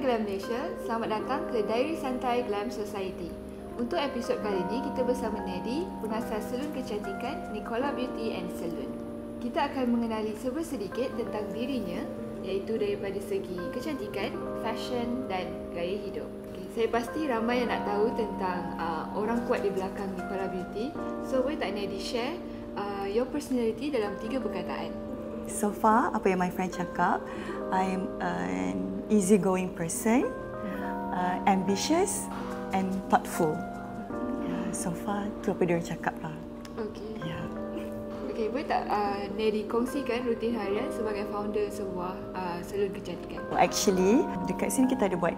Glam Malaysia, selamat datang ke Diary Santai Glam Society. Untuk episod kali ini, kita bersama Nedi, pengasas salon kecantikan Nicola Beauty and Salon. Kita akan mengenali sedikit tentang dirinya, iaitu daripada segi kecantikan, fashion dan gaya hidup. Saya pasti ramai yang nak tahu tentang orang kuat di belakang Nicola Beauty. So, boleh tak Nedi share your personality dalam 3 perkataan? So far, apa yang my friend cakap, I'm an easygoing person, ambitious and thoughtful. So far, tu apa dia cakap lah. Okay. Yeah. Okay, boleh tak Nedi kongsikan rutin harian sebagai founder sebuah salon kecantikan? Actually, dekat sini kita ada buat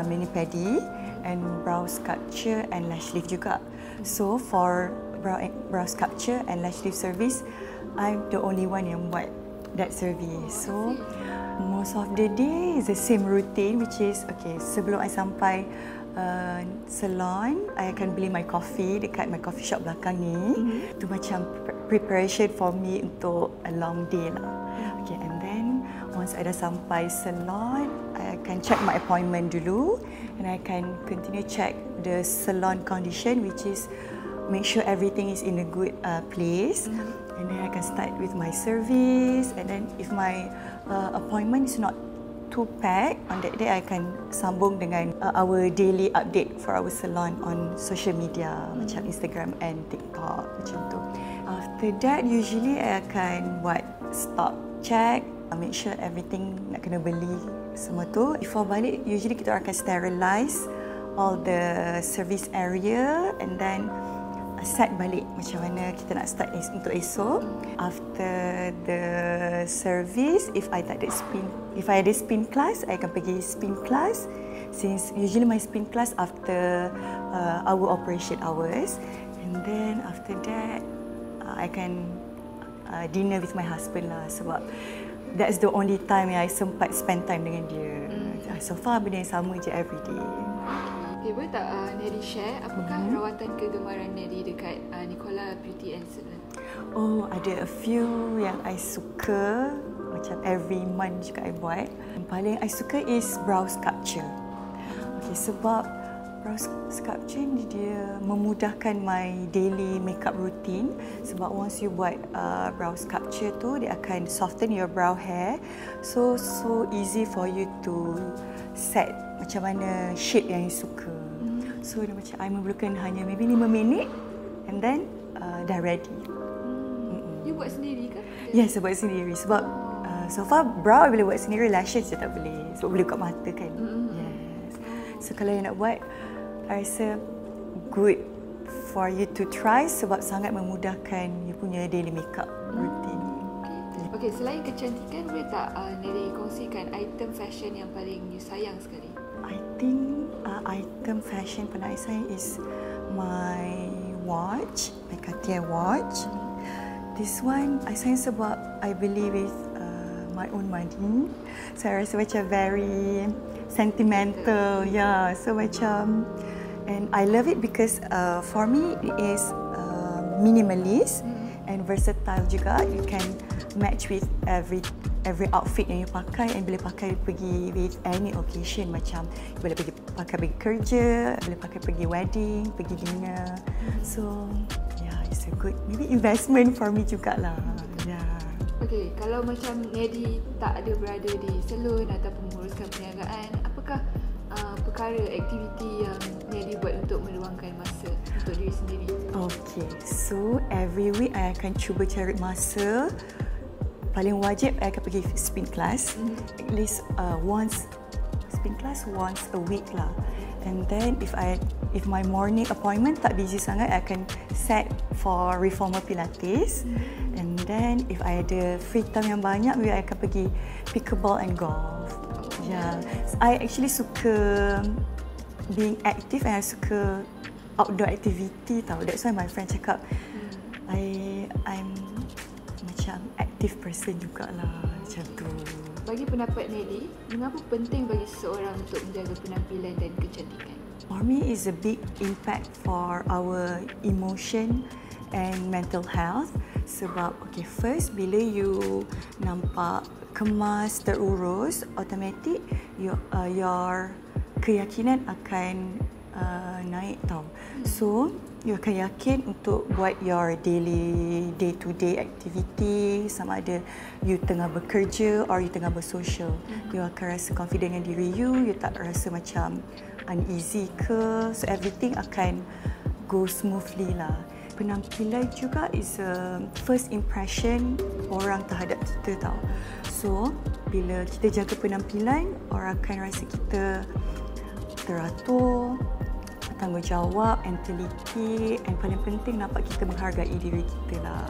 mani-pedi and brow sculpture and lash lift juga. So for brow sculpture and lash lift service, I'm the only one yang buat that service. So most of the day is the same routine, which is okay. Sebelum I sampai salon, I akan beli my coffee dekat my coffee shop belakang ni. Itu macam preparation for me untuk a long day lah. Okay, and then once I dah sampai salon, I akan check my appointment dulu, and I can continue check the salon condition, which is make sure everything is in a good place. And then I can start with my service, and then if my appointment is not too packed on that day, I can sambung dengan our daily update for our salon on social media macam Instagram and TikTok macam tu. After that, usually I akan buat stock check, make sure everything nak kena beli semua tu. Before balik, usually kita akan sterilize all the service area and then set balik macam mana kita nak start untuk esok. After the service, if I ada spin class, I akan pergi spin class. Since usually my spin class after our operation hours, and then after that I can dinner with my husband lah, sebab that's the only time yang I sempat spend time dengan dia. So far benda yang sama je everyday. Okay, boleh tak Nedi share apakah rawatan kegemaran Nedi dekat Nicola Beauty and Salon? Oh, ada a few yang I suka, macam every month juga I buat. Yang paling I suka is brow sculpture. Okay, sebab brow sculpture ni dia memudahkan my daily makeup routine. Sebab once you buat brow sculpture tu, dia akan soften your brow hair. So easy for you to set macam mana shape yang you suka. So dia macam I memerlukan hanya maybe 5 minit and then dah ready. You buat sendiri ke? Yes, saya buat sendiri sebab so far brow I boleh buat sendiri, lashes je tak boleh sebab boleh kat mata kan. Yes. So kalau yang nak buat, I rasa good for you to try sebab sangat memudahkan you punya daily makeup routine. Okay, selain kecantikan, boleh tak Nedi kongsikan item fashion yang paling you sayang sekali? I think item fashion paling I sayang is my watch, my Cartier watch. This one I sayang sebab I beli with my own money. So I rasa macam very sentimental. Yeah, so macam, and I love it because for me it is minimalist and versatile juga. You can match with every outfit yang you pakai, and boleh pakai pergi with any occasion, macam boleh pakai pergi kerja, boleh pakai pergi wedding, pergi dinner. So yeah, it's a good maybe investment for me jugalah. Yeah. Okay, kalau macam Nedi tak ada berada di salon ataupun menguruskan perniagaan, apakah perkara aktiviti yang Nedi buat untuk meluangkan masa untuk diri sendiri? Okay, so every week I akan cuba cari masa. Paling wajib I akan pergi spin class, at least spin class once a week lah. And then if my morning appointment tak busy sangat, I akan set for reformer pilates. And then if I ada free time yang banyak, maybe I akan pergi pickleball and golf. Yeah, I actually suka being active and I suka outdoor activity tau. That's why my friend cakap I'm macam active person jugalah macam tu. Bagi pendapat Nedi, mengapa penting bagi seseorang untuk menjaga penampilan dan kecantikan? For me, it's a big impact for our emotion and mental health. Sebab okay, first bila you nampak kemas, terurus, automatic your keyakinan akan naik tau. So you akan yakin untuk buat your daily day-to-day activity, sama ada you tengah bekerja or you tengah bersosial. You akan rasa confident dengan diri you tak rasa macam uneasy ke. So everything akan go smoothly lah. Penampilan juga is a first impression orang terhadap kita tau. So bila kita jaga penampilan, orang akan rasa kita teratur, tanggungjawab, and teliti, and paling penting nampak kita menghargai diri kita lah.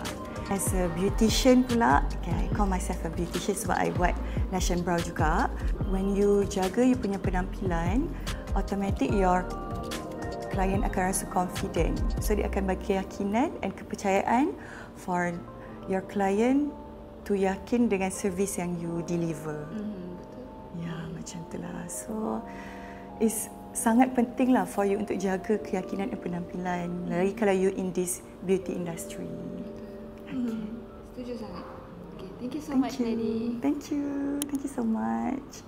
As a beautician pula, okay, I call myself a beautician sebab I buat lash and brow juga. When you jaga you punya penampilan, automatic your klien akan rasa confident. So dia akan bagi keyakinan and kepercayaan for your client to yakin dengan servis yang you deliver. Ya, macam itulah. So it's sangat penting lah for you untuk jaga keyakinan dan penampilan. Lagi kalau you in this beauty industry. Okay. Setuju sangat. Okay, thank you so much, Lady. Thank you so much.